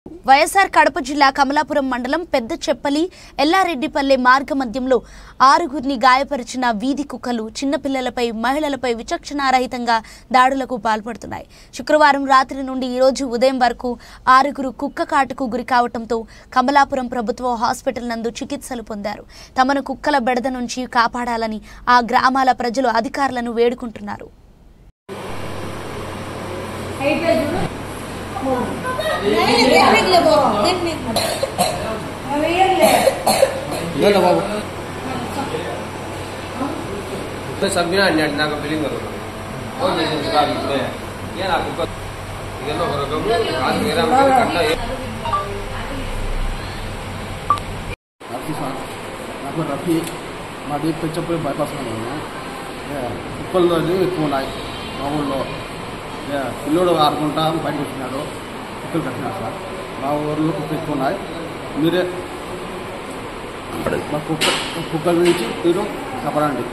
వైఎస్ఆర్ కడప జిల్లా కమలాపురం మండలం పెద్ద చెప్పలి ఎల్లారెడ్డిపల్లె మార్గ మధ్యంలో 6గురిని గాయపరిచిన వీధి కుక్కలు చిన్నపిల్లలపై మహిళలపై విచక్షణారహితంగా దాడులకు పాల్పడుతున్నాయి. శుక్రవారం రాత్రి నుండి ఈ రోజు ఉదయం వరకు 6గురు కుక్క కాటుకు గురి కావడంతో కమలాపురం ప్రభుత్వ హాస్పిటల్ నందు చికిత్సలు పొందారు. తమను కుక్కల బెడద నుంచి కాపాడాలని ఆ గ్రామాల ప్రజలు అధికారులను వేడుకుంటున్నారు. రఫీ మాది పెంచపోయి బైపాస్ కుక్కలు ఎక్కువ ఉన్నాయి మా ఊళ్ళో. పిల్లోడు ఆడుకుంటా బయటకు వచ్చినాడు, కుక్కలు కట్టినాడు సార్. మా ఊళ్ళో కుక్కలు ఎక్కువ ఉన్నాయి. మీరే మా కుక్కల నుంచి మీరు కాపాడండి.